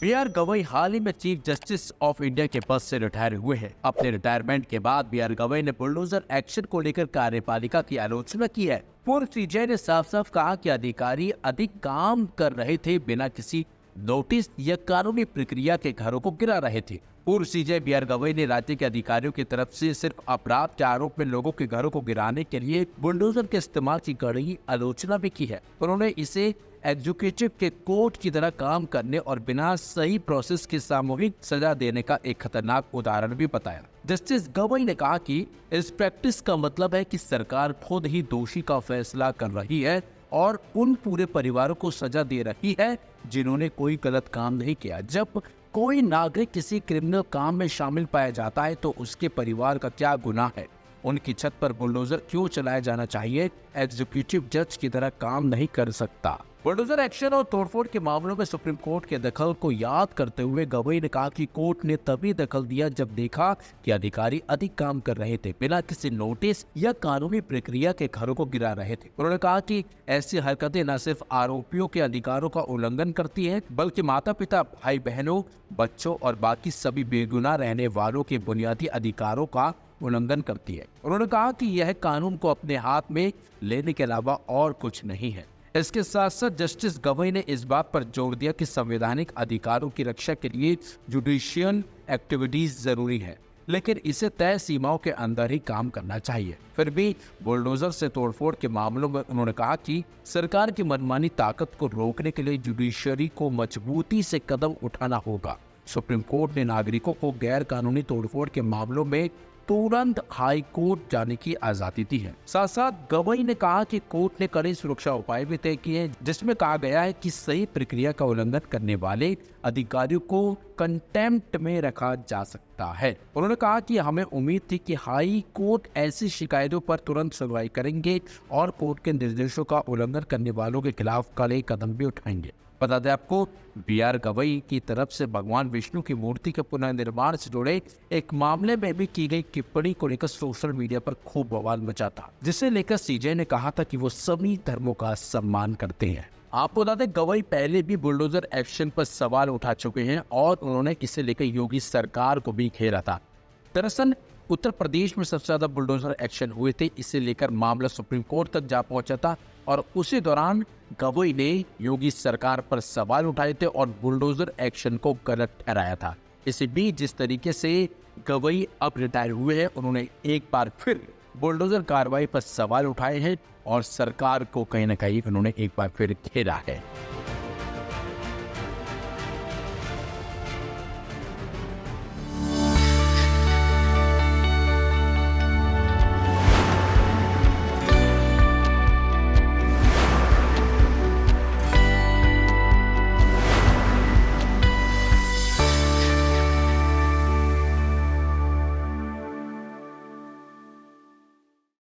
B R. Gavai हाल ही में chief justice of India के पद से रिटायर हुए हैं। अपने रिटायरमेंट के बाद बी.आर. गवई ने बुलडोजर एक्शन को लेकर कार्यपालिका की आलोचना की है। पूर्व सीजे ने साफ साफ कहा कि अधिकारी अधिक काम कर रहे थे, बिना किसी नोटिस या कानूनी प्रक्रिया के घरों को गिरा रहे थे। पूर्व सीजे बी.आर. गवई ने राज्य के अधिकारियों की तरफ से सिर्फ अपराध के आरोप में लोगों के घरों को गिराने के लिए बुलडोजर के इस्तेमाल की कड़ी आलोचना भी की है। उन्होंने इसे एग्जीक्यूटिव के कोर्ट की तरह काम करने और बिना सही प्रोसेस की सामूहिक सजा देने का एक खतरनाक उदाहरण भी बताया। जस्टिस गवई ने कहा कि इस प्रैक्टिस का मतलब है कि सरकार खुद ही दोषी का फैसला कर रही है और उन पूरे परिवारों को सजा दे रही है जिन्होंने कोई गलत काम नहीं किया। जब कोई नागरिक किसी क्रिमिनल काम में शामिल पाया जाता है तो उसके परिवार का क्या गुनाह है? उनकी छत पर बुलडोजर क्यों चलाया जाना चाहिए? एग्जीक्यूटिव जज की तरह काम नहीं कर सकता। बुलडोजर एक्शन और तोड़फोड़ के मामलों में सुप्रीम कोर्ट के दखल को याद करते हुए गवई ने कहा कि कोर्ट ने तभी दखल दिया जब देखा कि अधिकारी अधिक काम कर रहे थे, बिना किसी नोटिस या कानूनी प्रक्रिया के घरों को गिरा रहे थे। उन्होंने कहा कि ऐसी हरकतें न सिर्फ आरोपियों के अधिकारों का उल्लंघन करती है, बल्कि माता पिता, भाई बहनों, बच्चों और बाकी सभी बेगुनाह रहने वालों के बुनियादी अधिकारों का उल्लंघन करती है। उन्होंने कहा कि यह कानून को अपने हाथ में लेने के अलावा और कुछ नहीं है। इसके साथ साथ जस्टिस गवई ने इस बात पर जोर दिया कि संवैधानिक अधिकारों की रक्षा के लिए जुडिशियल एक्टिविटीज जरूरी है, लेकिन इसे तय सीमाओं के अंदर ही काम करना चाहिए। फिर भी बुलडोजर से तोड़फोड़ के मामलों में उन्होंने कहा कि सरकार की मनमानी ताकत को रोकने के लिए जुडिशरी को मजबूती से कदम उठाना होगा। सुप्रीम कोर्ट ने नागरिकों को गैर कानूनी तोड़फोड़ के मामलों में तुरंत हाई कोर्ट जाने की आजादी दी है। साथ साथ गवई ने कहा कि कोर्ट ने कड़े सुरक्षा उपाय भी तय किए हैं, जिसमें कहा गया है कि सही प्रक्रिया का उल्लंघन करने वाले अधिकारियों को कंटेम्प्ट में रखा जा सकता है। उन्होंने कहा कि हमें उम्मीद थी कि हाई कोर्ट ऐसी शिकायतों पर तुरंत सुनवाई करेंगे और कोर्ट के निर्देशों का उल्लंघन करने वालों के खिलाफ कड़े कदम भी उठाएंगे। बता दें आपको, बी.आर. गवई की तरफ से भगवान विष्णु की मूर्ति के पुनर्निर्माण से जुड़े एक मामले में भी की गई टिप्पणी को लेकर सोशल मीडिया पर खूब बवाल मचा था, जिसे लेकर सीजे ने कहा था कि वो सभी धर्मों का सम्मान करते हैं। आपको बता दें, गवई पहले भी बुलडोजर एक्शन पर सवाल उठा चुके हैं और उन्होंने इसे लेकर योगी सरकार को भी घेरा था। दरअसल उत्तर प्रदेश में सबसे ज्यादा बुलडोजर एक्शन हुए थे, इसे लेकर मामला सुप्रीम कोर्ट तक जा पहुंचा था और उसी दौरान गवई ने योगी सरकार पर सवाल उठाए थे और बुलडोजर एक्शन को गलत ठहराया था। इसी बीच जिस तरीके से गवई अब रिटायर हुए हैं, उन्होंने एक बार फिर बुलडोजर कार्रवाई पर सवाल उठाए हैं और सरकार को कहीं ना कहीं उन्होंने एक बार फिर घेरा है।